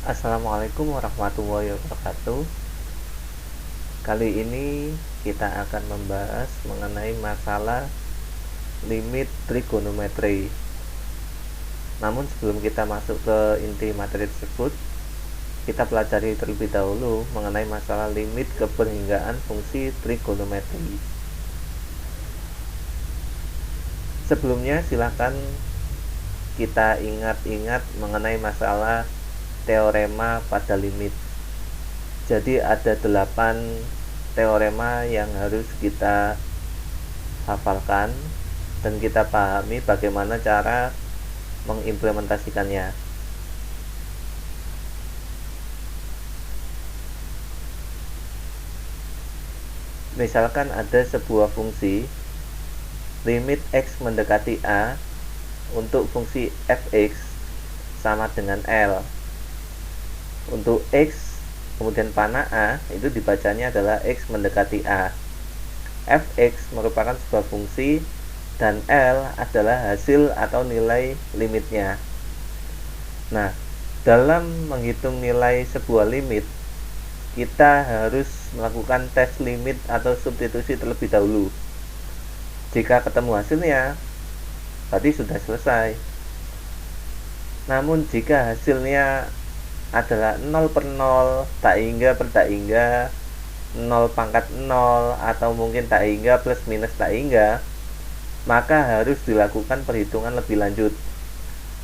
Assalamualaikum warahmatullahi wabarakatuh. Kali ini kita akan membahas mengenai masalah limit trigonometri. Namun sebelum kita masuk ke inti materi tersebut, kita pelajari terlebih dahulu mengenai masalah limit keberhinggaan fungsi trigonometri. Sebelumnya silakan kita ingat-ingat mengenai masalah teorema pada limit. Jadi ada 8 teorema yang harus kita hafalkan dan kita pahami bagaimana cara mengimplementasikannya. Misalkan ada sebuah fungsi limit x mendekati a untuk fungsi fx sama dengan L. Untuk x kemudian panah A itu dibacanya adalah x mendekati A. Fx merupakan sebuah fungsi dan L adalah hasil atau nilai limitnya. Nah, dalam menghitung nilai sebuah limit, kita harus melakukan tes limit atau substitusi terlebih dahulu. Jika ketemu hasilnya, berarti sudah selesai. Namun jika hasilnya adalah 0 per 0, tak hingga per tak hingga, 0 pangkat 0, atau mungkin tak hingga plus minus tak hingga, maka harus dilakukan perhitungan lebih lanjut.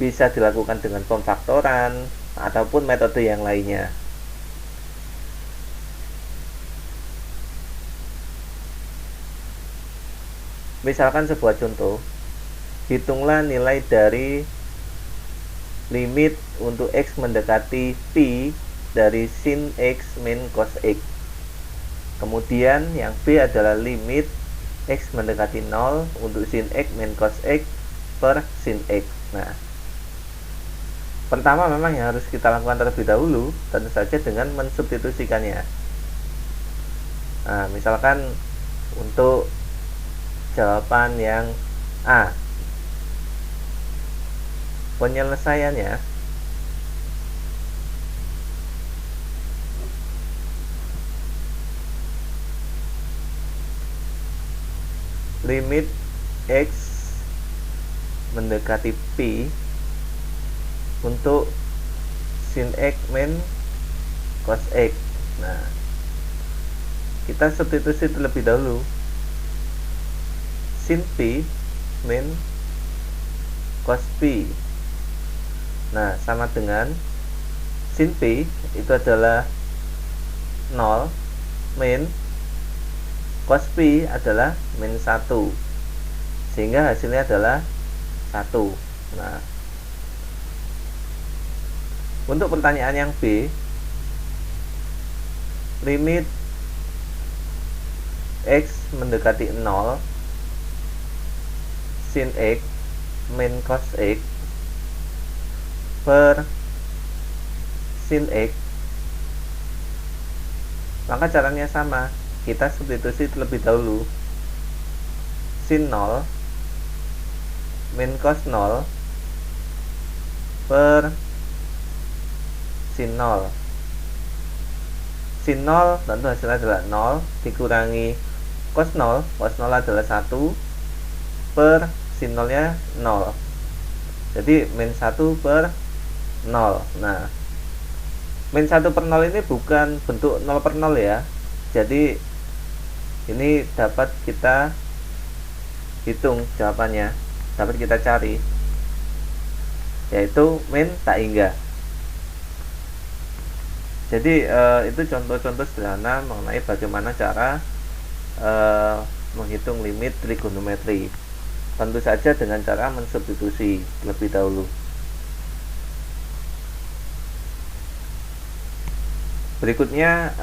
Bisa dilakukan dengan pemfaktoran ataupun metode yang lainnya. Misalkan sebuah contoh, hitunglah nilai dari limit untuk x mendekati pi dari sin x min cos x. Kemudian yang b adalah limit x mendekati 0 untuk sin x min cos x per sin x. Nah, pertama memang yang harus kita lakukan terlebih dahulu tentu saja dengan mensubstitusikannya. Nah, misalkan untuk jawaban yang A, penyelesaiannya limit x mendekati pi untuk sin x min cos x. Nah, kita substitusi terlebih dahulu. Sin pi min cos pi. Nah, sama dengan sin pi itu adalah 0 min cos pi adalah min 1, sehingga hasilnya adalah 1. Nah, untuk pertanyaan yang B, limit x mendekati 0 sin x min cos x per sin x, maka caranya sama, kita substitusi terlebih dahulu. Sin 0 min cos 0 per sin 0. Sin 0 tentu hasilnya adalah 0 dikurangi cos 0, cos 0 adalah 1 per sin 0 nya 0, jadi min 1 per 0. Nah, min 1 per 0 ini bukan bentuk 0 per 0 ya, jadi ini dapat kita hitung jawabannya, dapat kita cari, yaitu min tak hingga. Jadi itu contoh-contoh sederhana mengenai bagaimana cara menghitung limit trigonometri. Tentu saja dengan cara mensubstitusi terlebih dahulu. Berikutnya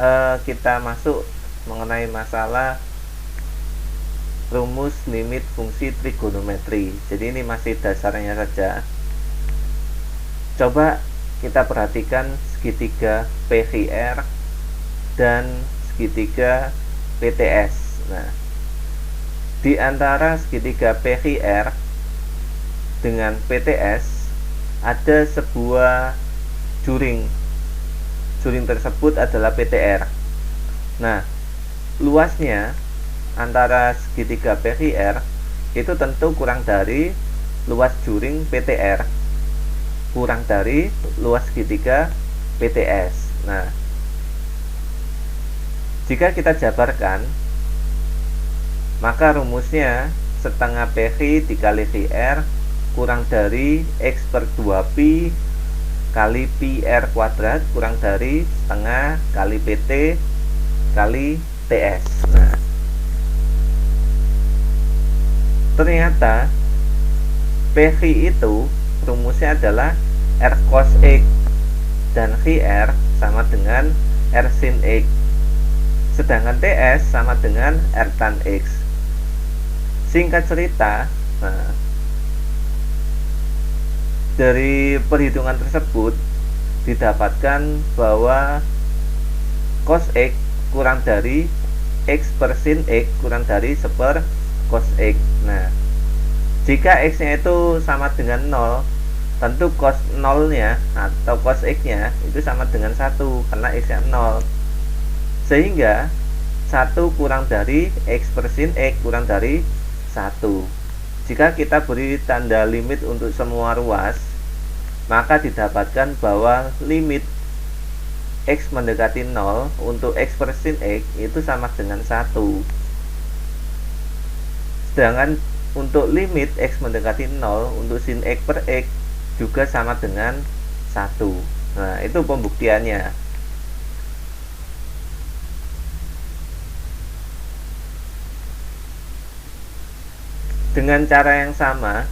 kita masuk mengenai masalah rumus limit fungsi trigonometri. Jadi ini masih dasarnya saja. Coba kita perhatikan segitiga PQR dan segitiga PTS. Nah, di antara segitiga PQR dengan PTS ada sebuah juring juring tersebut adalah PTR. Nah, luasnya antara segitiga PQR itu tentu kurang dari luas juring PTR kurang dari luas segitiga PTS. Nah, jika kita jabarkan, maka rumusnya setengah PQ dikali QR kurang dari X per 2Pi kali PR kuadrat kurang dari setengah kali PT kali TS. Nah, ternyata PQ itu rumusnya adalah R cos X dan QR sama dengan R sin X, sedangkan TS sama dengan R tan X. Singkat cerita, nah, dari perhitungan tersebut didapatkan bahwa cos X kurang dari X per sin X kurang dari 1 cos X. Nah, jika X nya itu sama dengan 0, tentu cos 0 nya atau cos X nya itu sama dengan 1 karena X nya 0. Sehingga 1 kurang dari X per sin X kurang dari 1. Jika kita beri tanda limit untuk semua ruas, maka didapatkan bahwa limit X mendekati 0 untuk X per sin X itu sama dengan 1. Sedangkan untuk limit X mendekati 0 untuk sin X per X juga sama dengan 1. Nah, itu pembuktiannya. Dengan cara yang sama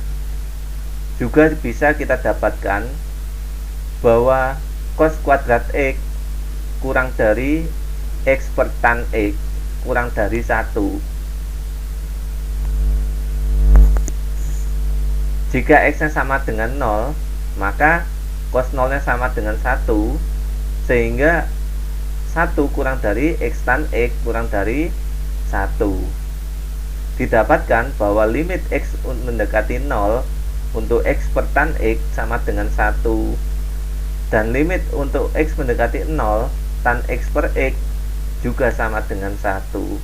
juga bisa kita dapatkan bahwa cos kuadrat X kurang dari X per tan X kurang dari 1. Jika X nya sama dengan 0, maka cos 0 nya sama dengan 1, sehingga 1 kurang dari X tan X kurang dari 1. Didapatkan bahwa limit X mendekati 0 untuk X per tan X sama dengan 1, dan limit untuk X mendekati 0 tan X per X juga sama dengan 1.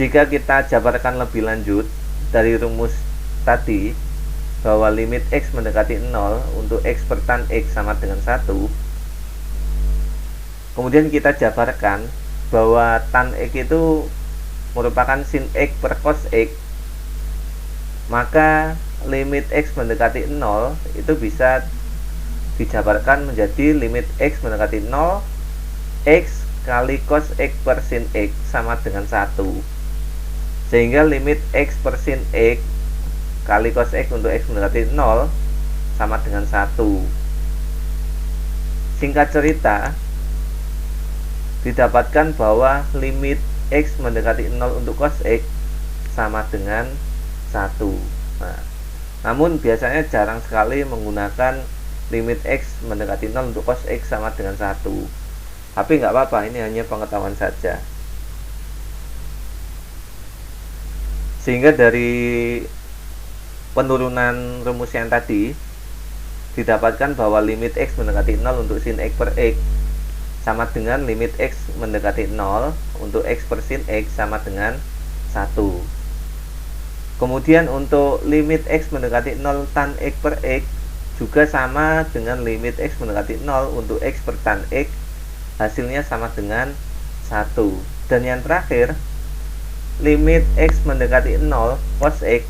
Jika kita jabarkan lebih lanjut dari rumus tadi bahwa limit X mendekati 0 untuk X per tan X sama dengan 1, kemudian kita jabarkan bahwa tan X itu merupakan sin X per cos X, maka limit X mendekati 0 itu bisa dijabarkan menjadi limit X mendekati 0 X kali cos X per sin X sama dengan 1, sehingga limit X per sin X kali cos X untuk X mendekati 0 sama dengan 1. Singkat cerita, didapatkan bahwa limit X mendekati 0 untuk cos X sama dengan 1. Nah, namun biasanya jarang sekali menggunakan limit X mendekati 0 untuk cos X sama dengan 1. Tapi nggak apa-apa, ini hanya pengetahuan saja. Sehingga dari penurunan rumus yang tadi didapatkan bahwa limit X mendekati 0 untuk sin X per X sama dengan limit X mendekati 0 untuk X per sin X sama dengan 1. Kemudian untuk limit X mendekati 0 tan X per X juga sama dengan limit X mendekati 0 untuk X per tan X, hasilnya sama dengan 1. Dan yang terakhir, limit X mendekati 0 cos X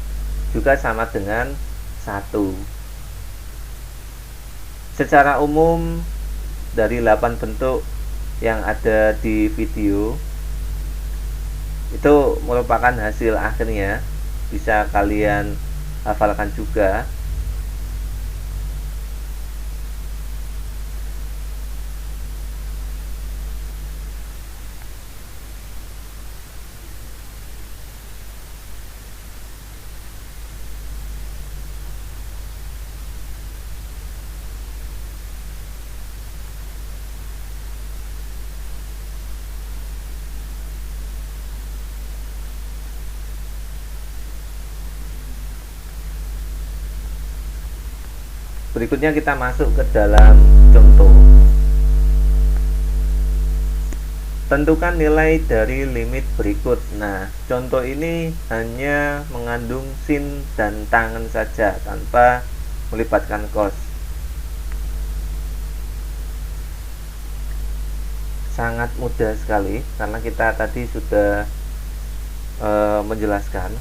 juga sama dengan 1. Secara umum, dari 8 bentuk yang ada di video itu merupakan hasil akhirnya, bisa kalian hafalkan juga. berikutnya kita masuk ke dalam contoh. Tentukan nilai dari limit berikut. Nah, contoh ini hanya mengandung sin dan tangen saja tanpa melibatkan cos. Sangat mudah sekali karena kita tadi sudah menjelaskan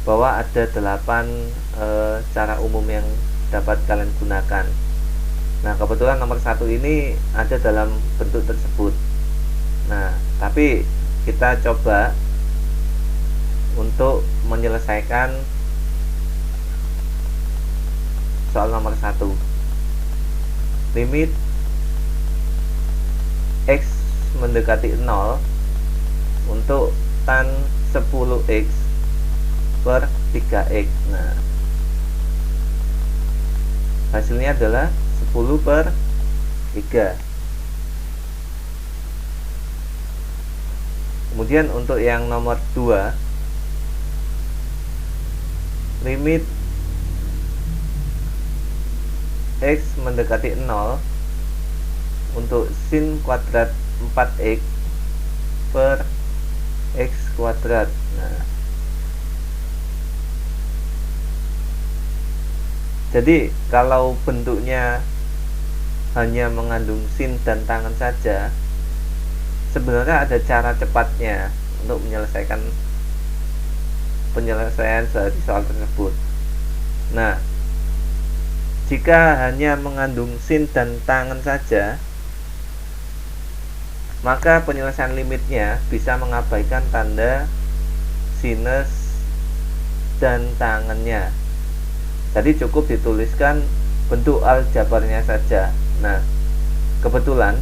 bahwa ada 8 cara umum yang dapat kalian gunakan. Nah, kebetulan nomor 1 ini ada dalam bentuk tersebut. Nah, tapi kita coba untuk menyelesaikan soal nomor 1. Limit X mendekati 0 untuk tan 10X per 3X. Nah, hasilnya adalah 10 per 3. Kemudian untuk yang nomor 2, limit X mendekati 0 untuk sin kuadrat 4X per X kuadrat. Nah, jadi kalau bentuknya hanya mengandung sin dan tangen saja, sebenarnya ada cara cepatnya untuk menyelesaikan penyelesaian dari soal tersebut. Nah, jika hanya mengandung sin dan tangen saja, maka penyelesaian limitnya bisa mengabaikan tanda sinus dan tangennya. Jadi cukup dituliskan bentuk aljabarnya saja. Nah, kebetulan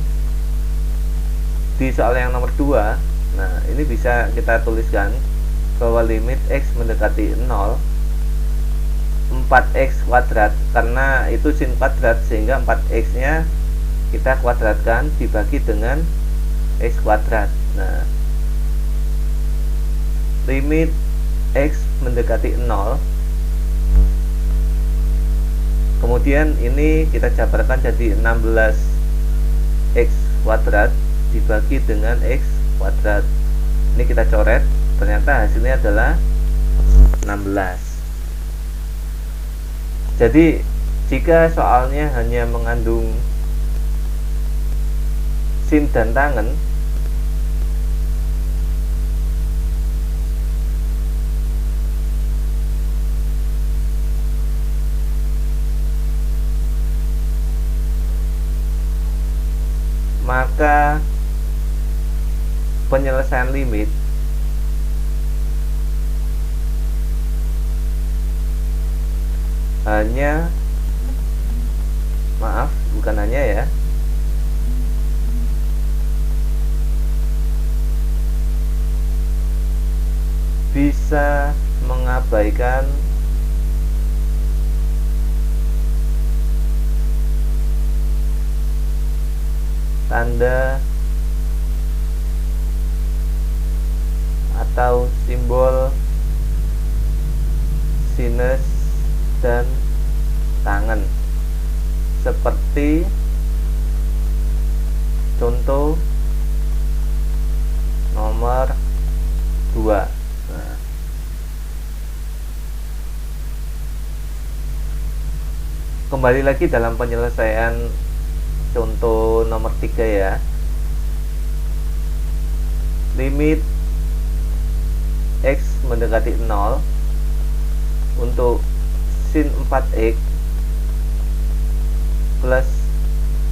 di soal yang nomor 2, nah ini bisa kita tuliskan bahwa limit X mendekati 0 4X kuadrat, karena itu sin kuadrat sehingga 4X nya kita kuadratkan dibagi dengan X kuadrat. Nah, limit X mendekati 0, kemudian ini kita jabarkan jadi 16X kuadrat dibagi dengan X kuadrat. Ini kita coret, ternyata hasilnya adalah 16. Jadi jika soalnya hanya mengandung sin dan tangen, maka penyelesaian limit bukan hanya ya, bisa mengabaikan tanda atau simbol sinus dan tangen, seperti contoh nomor 2. Nah, kembali lagi dalam penyelesaian contoh nomor 3 ya. Limit X mendekati 0 untuk sin 4X plus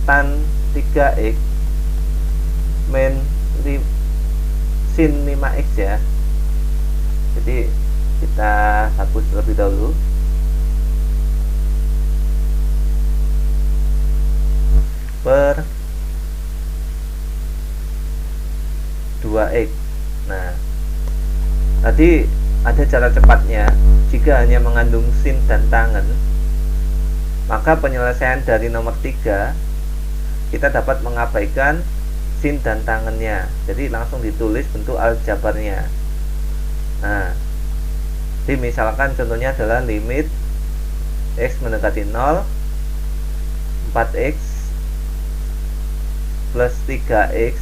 tan 3X min sin 5X ya. Jadi kita hapus terlebih dahulu. Per 2X. Nah, tadi ada cara cepatnya. Jika hanya mengandung sin dan tangen, maka penyelesaian dari nomor 3 kita dapat mengabaikan sin dan tangennya. Jadi langsung ditulis bentuk aljabarnya. Nah, jadi misalkan contohnya adalah limit X mendekati 0, 4X plus 3X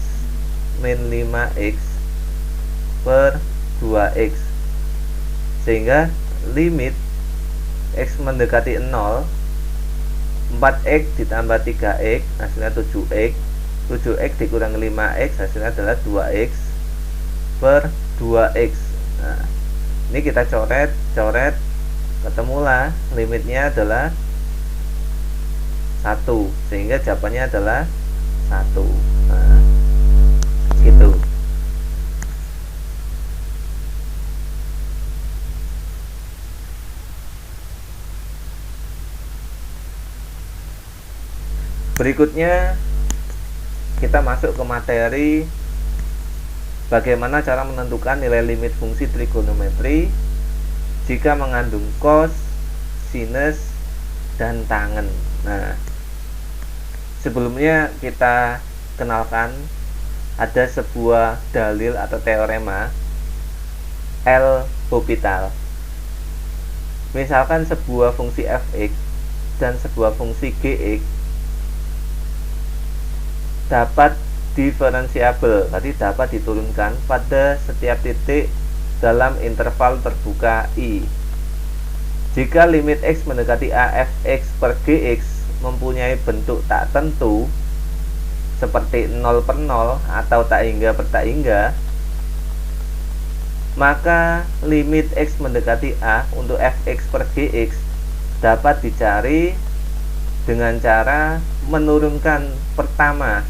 min 5X per 2X, sehingga limit X mendekati 0, 4X ditambah 3X hasilnya 7X, 7X dikurang 5X hasilnya adalah 2X per 2X. Nah, ini kita coret, ketemulah limitnya adalah 1, sehingga jawabannya adalah 1. Nah, gitu. Berikutnya kita masuk ke materi bagaimana cara menentukan nilai limit fungsi trigonometri jika mengandung cos, sinus, dan tangen. Nah, sebelumnya kita kenalkan ada sebuah dalil atau teorema L'Hopital. Misalkan sebuah fungsi fx dan sebuah fungsi gx dapat diferensiabel, tadi dapat diturunkan pada setiap titik dalam interval terbuka I. Jika limit x mendekati a fx per gx mempunyai bentuk tak tentu seperti 0 per 0 atau tak hingga per tak hingga, maka limit x mendekati a untuk fx per gx dapat dicari dengan cara menurunkan pertama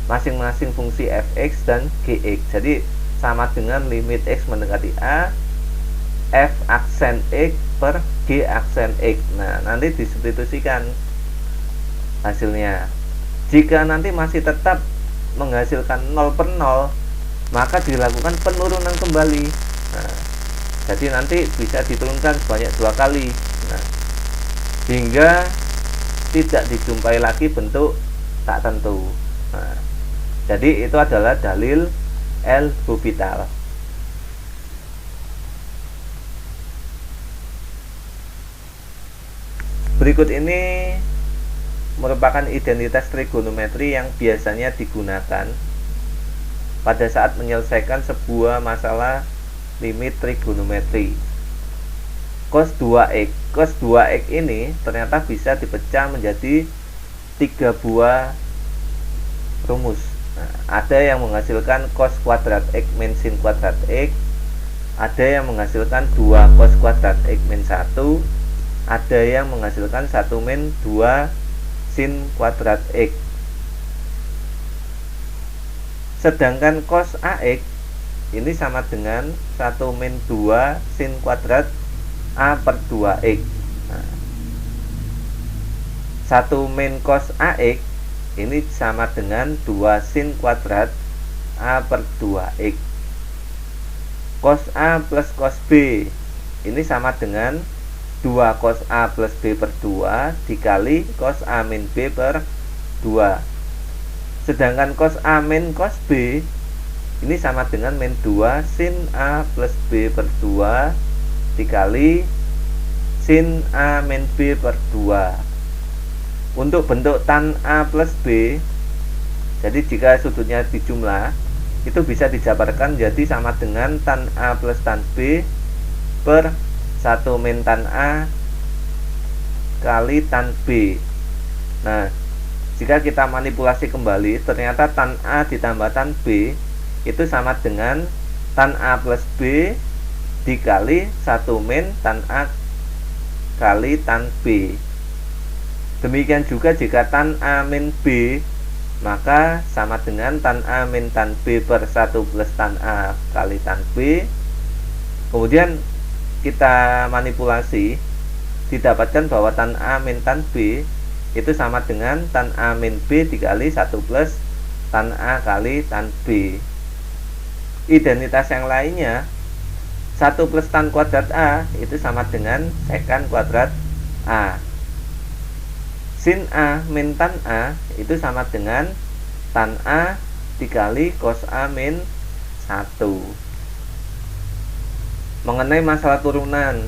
masing-masing fungsi fx dan gx. Jadi sama dengan limit x mendekati a, f aksen x per g aksen x. Nah, nanti disubstitusikan hasilnya. Jika nanti masih tetap menghasilkan 0 per 0, maka dilakukan penurunan kembali. Nah, jadi nanti bisa diturunkan sebanyak 2 kali. Nah, hingga tidak dijumpai lagi bentuk tak tentu. Nah, jadi itu adalah dalil L'Hopital. Berikut ini merupakan identitas trigonometri yang biasanya digunakan pada saat menyelesaikan sebuah masalah limit trigonometri. Cos 2x. Cos 2x ini ternyata bisa dipecah menjadi 3 buah rumus. Nah, ada yang menghasilkan cos kuadrat x min sin kuadrat x, ada yang menghasilkan 2 cos kuadrat x min 1, ada yang menghasilkan 1 min 2 sin kuadrat x. Sedangkan cos ax ini sama dengan 1 min 2 sin kuadrat a per 2x. Nah, 1 min cos ax ini sama dengan 2 sin kuadrat a per 2x. Cos a plus cos b ini sama dengan 2 cos a plus b per 2 dikali cos a min b per 2. Sedangkan cos a min cos b ini sama dengan min 2 sin a plus b per 2 dikali sin a min b per 2. Untuk bentuk tan A plus B, jadi jika sudutnya dijumlah, itu bisa dijabarkan jadi sama dengan tan A plus tan B per 1 min tan A kali tan B. Nah, jika kita manipulasi kembali, ternyata tan A ditambah tan B itu sama dengan tan A plus B dikali 1 min tan A kali tan B. Demikian juga jika tan A min B, maka sama dengan tan A min tan B per 1 plus tan A kali tan B. Kemudian kita manipulasi, didapatkan bahwa tan A min tan B itu sama dengan tan A min B dikali 1 plus tan A kali tan B. Identitas yang lainnya, 1 plus tan kuadrat A itu sama dengan sekan kuadrat A. Sin A min tan A itu sama dengan tan A dikali cos A min 1. Mengenai masalah turunan,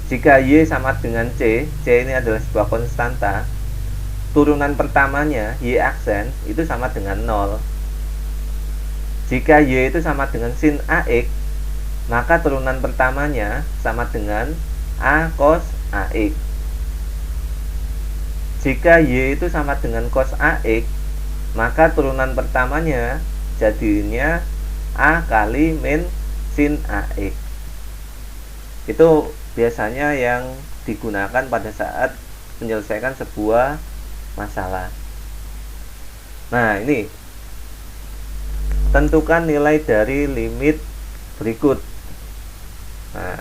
Jika Y sama dengan C ini adalah sebuah konstanta, turunan pertamanya Y aksen itu sama dengan 0. Jika Y itu sama dengan sin AX, maka turunan pertamanya sama dengan A cos AX. Jika Y itu sama dengan cos AX, maka turunan pertamanya jadinya A kali min sin AX. Itu biasanya yang digunakan pada saat menyelesaikan sebuah masalah. Nah, ini tentukan nilai dari limit berikut. Nah,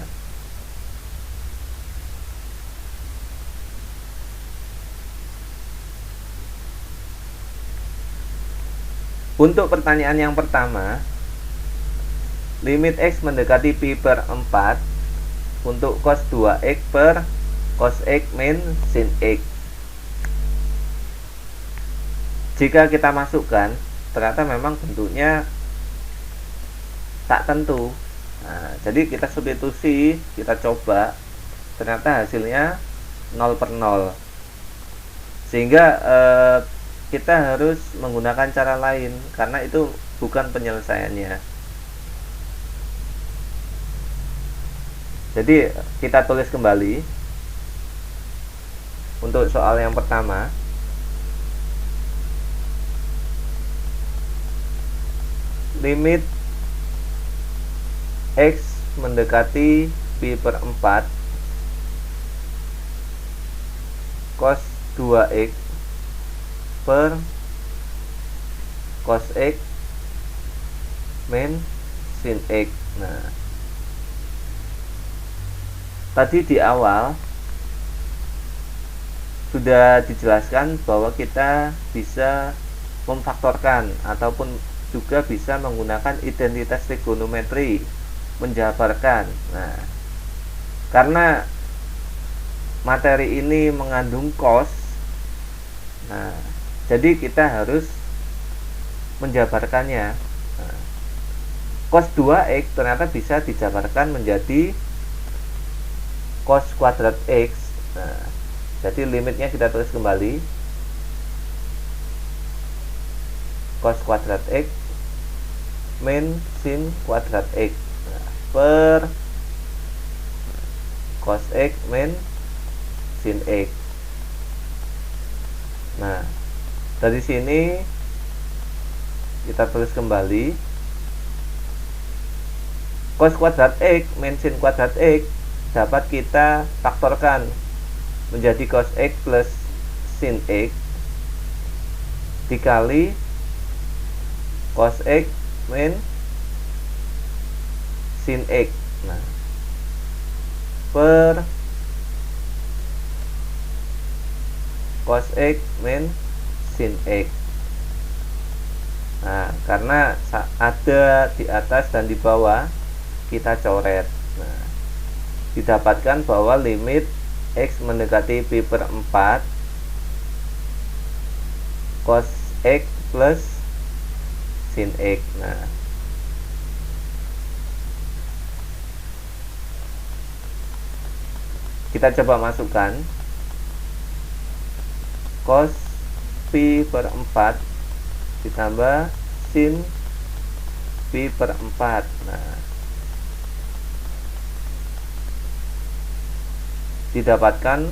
untuk pertanyaan yang pertama, limit X mendekati pi per 4 untuk cos 2X per cos X min sin X. Jika kita masukkan, ternyata memang bentuknya tak tentu. Nah, jadi kita substitusi, kita coba, ternyata hasilnya 0 per 0. Sehingga kita harus menggunakan cara lain, karena itu bukan penyelesaiannya. Jadi kita tulis kembali untuk soal yang pertama. Limit X mendekati pi per 4 cos 2X per cos X min sin X. Nah, tadi di awal sudah dijelaskan bahwa kita bisa memfaktorkan ataupun juga bisa menggunakan identitas trigonometri menjabarkan. Nah, karena materi ini mengandung cos, nah, jadi kita harus menjabarkannya. Nah, cos 2X ternyata bisa dijabarkan menjadi cos kuadrat X. Nah, jadi limitnya kita tulis kembali, cos kuadrat X min sin kuadrat X, nah, per cos X min sin X. Nah, dari sini kita tulis kembali, cos kuadrat X min sin kuadrat X dapat kita faktorkan menjadi cos X plus sin X dikali cos X min sin X. Nah, per cos X min sin X. Nah, karena ada di atas dan di bawah, kita coret. Nah, didapatkan bahwa limit X mendekati pi per 4 cos X plus sin X. Nah, kita coba masukkan cos pi per 4 ditambah sin pi per 4. Nah, didapatkan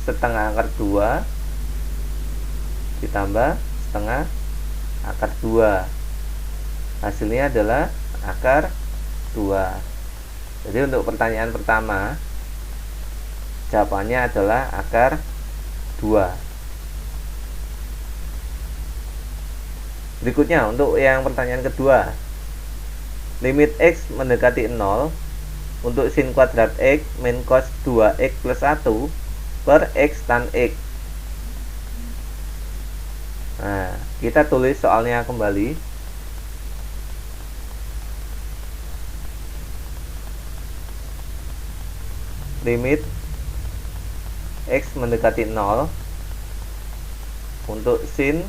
setengah akar 2 ditambah setengah akar 2. Hasilnya adalah akar 2. Jadi untuk pertanyaan pertama, jawabannya adalah akar 2. Berikutnya untuk yang pertanyaan kedua, limit X mendekati 0 untuk sin kuadrat X min cos 2X plus 1 per X tan X. Nah, kita tulis soalnya kembali. Limit X mendekati 0 untuk sin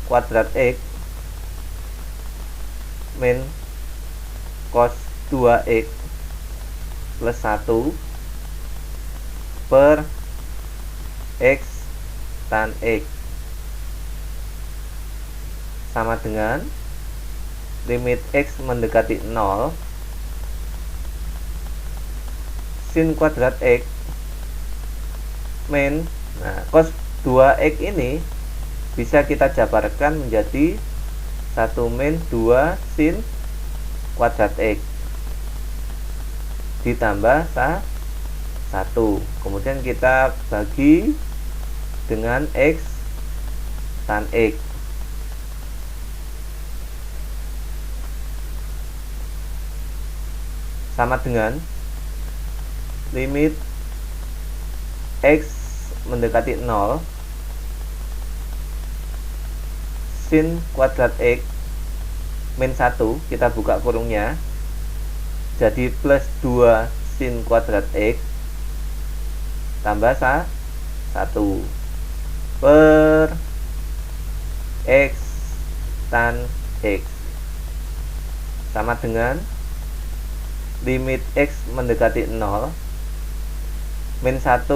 kuadrat X min cos 2X plus 1 per X tan X sama dengan limit X mendekati 0 sin kuadrat X min. Nah, cos 2X ini bisa kita jabarkan menjadi 1 min 2 sin kuadrat X ditambah 1. Kemudian kita bagi dengan X tan X. Sama dengan limit X mendekati 0 sin kuadrat X min 1, kita buka kurungnya, jadi plus 2 sin kuadrat X tambah 1 per X tan X sama dengan limit X mendekati 0 min 1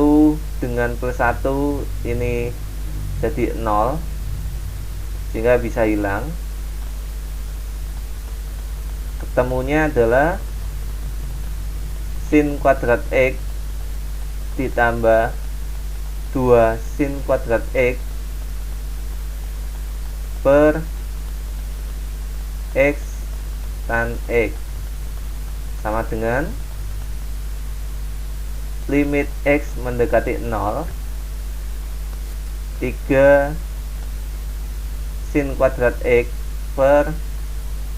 dengan plus 1 ini jadi 0 sehingga bisa hilang. Ketemunya adalah sin kuadrat X ditambah 2 sin kuadrat X per X tan X sama dengan limit X mendekati 0 3 sin kuadrat X per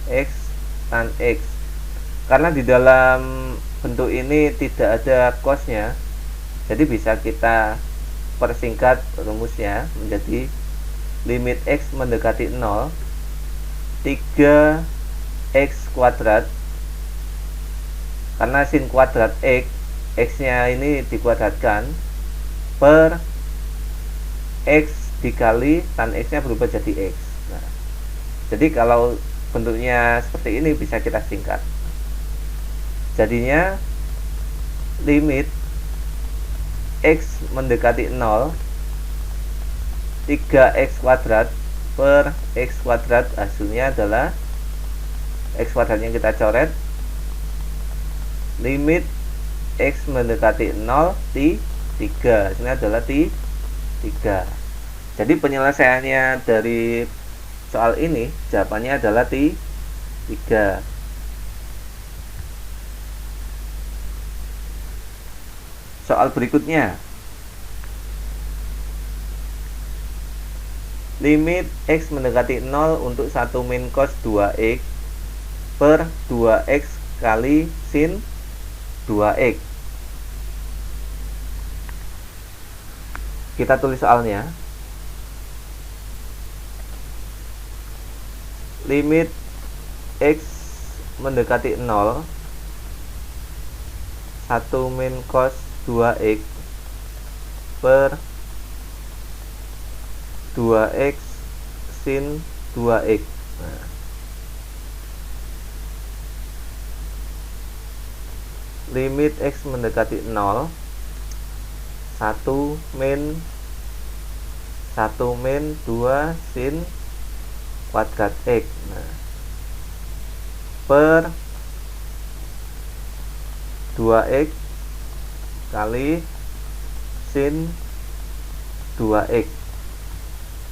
X tan X. Karena di dalam bentuk ini tidak ada cosnya, jadi bisa kita persingkat rumusnya menjadi limit X mendekati 0 3x kuadrat, karena sin kuadrat X nya ini dikuadratkan, per X dikali tan X nya berubah jadi X. Nah, jadi kalau bentuknya seperti ini bisa kita singkat, jadinya limit X mendekati 0 3x kuadrat per X kuadrat, hasilnya adalah X kuadrat yang kita coret, limit X mendekati 0 3, ini adalah 3. Jadi penyelesaiannya dari soal ini jawabannya adalah 3. Soal berikutnya, limit X mendekati 0 untuk 1 min cos 2X per 2X kali sin 2X. Kita tulis soalnya. Limit X mendekati 0 1 min cos 2X per 2X sin 2X. Nah, limit X mendekati 0 1 min 2 sin kuadrat X. Nah, per 2X kali sin 2X.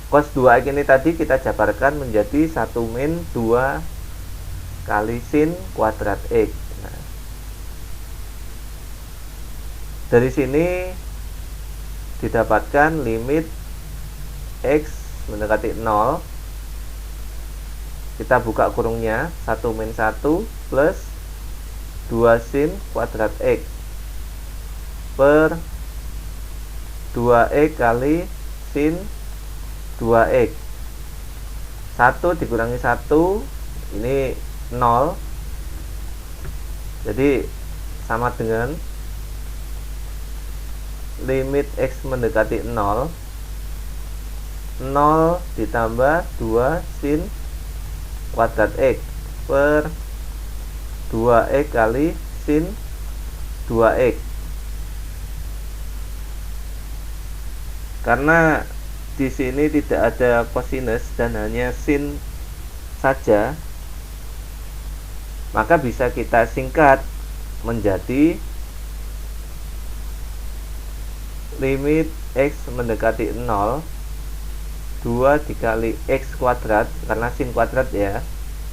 Cos 2X ini tadi kita jabarkan menjadi 1 min 2 kali sin kuadrat X. Nah, dari sini didapatkan limit X mendekati 0, kita buka kurungnya, 1 min 1 plus 2 sin kuadrat X per 2X kali sin 2X. 1 dikurangi 1 ini 0, jadi sama dengan limit X mendekati 0 ditambah 2 sin kuadrat X per 2X kali sin 2X. Karena di sini tidak ada cosinus dan hanya sin saja, maka bisa kita singkat menjadi limit x mendekati 0 2 dikali x kuadrat, karena sin kuadrat ya,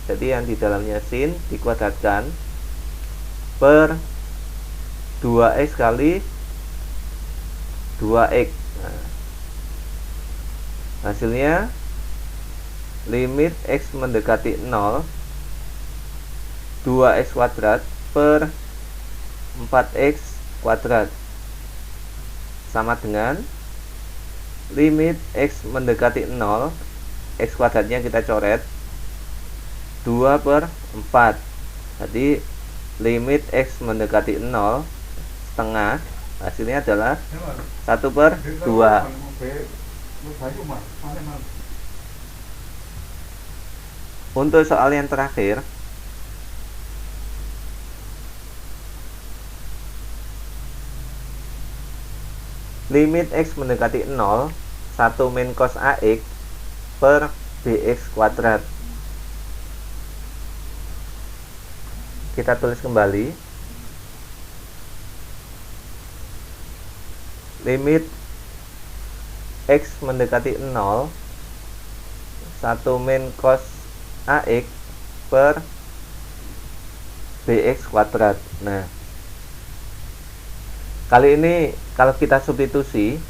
jadi yang di dalamnya sin dikuadratkan per 2x kali 2x. Nah, hasilnya limit x mendekati 0 2x kuadrat per 4x kuadrat sama dengan limit x mendekati 0, x kuadratnya kita coret 2 per 4. Jadi limit x mendekati 0 setengah, hasilnya adalah 1 per 2. Untuk soal yang terakhir, limit x mendekati 0 1 min cos ax per bx kuadrat. Kita tulis kembali. Limit x mendekati 0 1 min cos ax per bx kuadrat. Nah, kali ini kalau kita substitusi,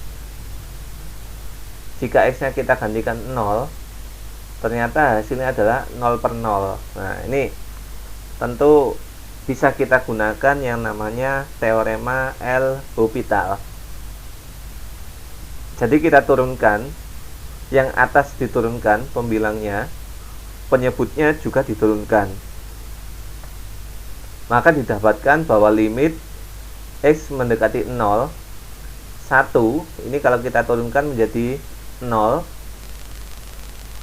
jika x nya kita gantikan 0, ternyata hasilnya adalah 0 per 0. Nah, ini tentu bisa kita gunakan yang namanya teorema L'Hopital. Jadi kita turunkan, yang atas diturunkan pembilangnya, penyebutnya juga diturunkan, maka didapatkan bahwa limit x mendekati 0 1, ini kalau kita turunkan menjadi 0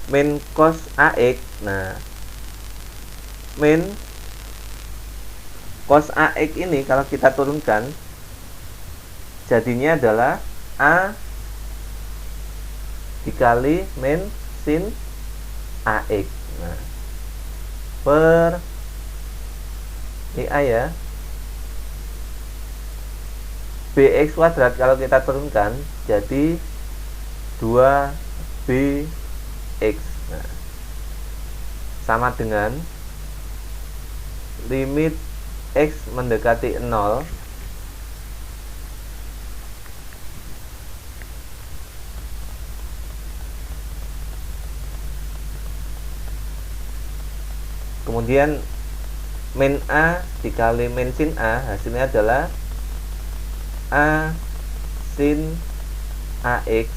min cos ax. Nah, min cos ax ini kalau kita turunkan jadinya adalah a dikali min sin ax. Nah, per ini a ya, bx kuadrat kalau kita turunkan jadi 2bx. Nah, sama dengan limit x mendekati 0 kemudian min a dikali min sin a, hasilnya adalah a sin ax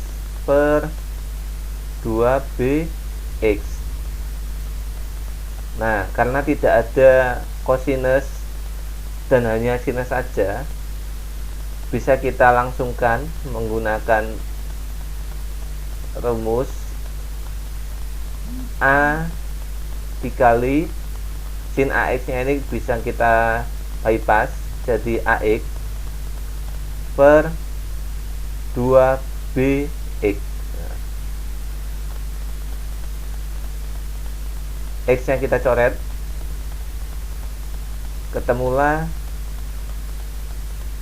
per 2bx. Nah, karena tidak ada cosinus dan hanya sinus saja, bisa kita langsungkan menggunakan rumus a dikali sin ax nya ini bisa kita bypass jadi ax per 2bx. Nah, x nya kita coret, ketemulah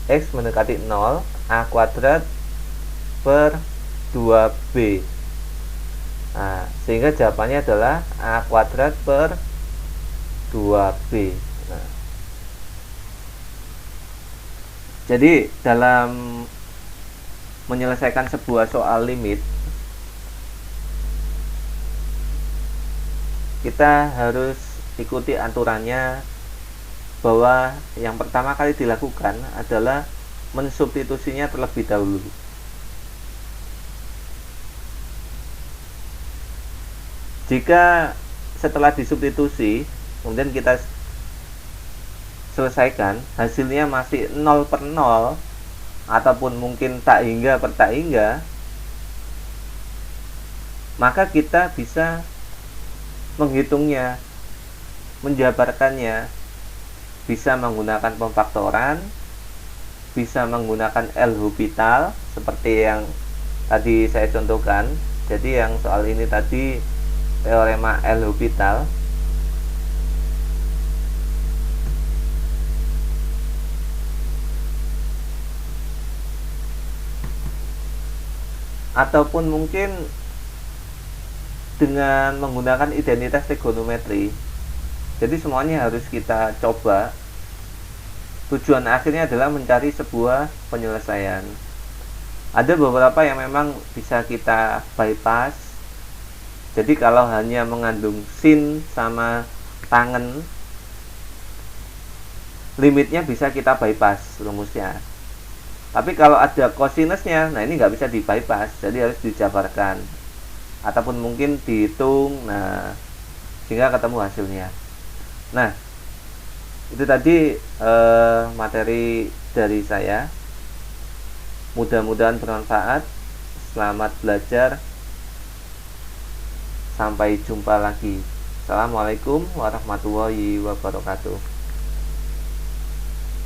x mendekati 0 a kuadrat per 2b. Nah, sehingga jawabannya adalah a kuadrat per 2b. Nah, jadi dalam menyelesaikan sebuah soal limit, kita harus ikuti aturannya, bahwa yang pertama kali dilakukan adalah mensubstitusinya terlebih dahulu. Jika setelah disubstitusi kemudian kita selesaikan, hasilnya masih 0 per 0 ataupun mungkin tak hingga per tak hingga, maka kita bisa menghitungnya, menjabarkannya, bisa menggunakan pemfaktoran, bisa menggunakan L'Hopital seperti yang tadi saya contohkan. Jadi yang soal ini tadi teorema L'Hopital. Ataupun mungkin dengan menggunakan identitas trigonometri. Jadi semuanya harus kita coba. Tujuan akhirnya adalah mencari sebuah penyelesaian. Ada beberapa yang memang bisa kita bypass. Jadi kalau hanya mengandung sin sama tangen, limitnya bisa kita bypass rumusnya. Tapi kalau ada cosinusnya, nah ini nggak bisa di bypass, jadi harus dijabarkan ataupun mungkin dihitung, nah sehingga ketemu hasilnya. Nah itu tadi materi dari saya. Mudah-mudahan bermanfaat. Selamat belajar. Sampai jumpa lagi. Assalamualaikum warahmatullahi wabarakatuh.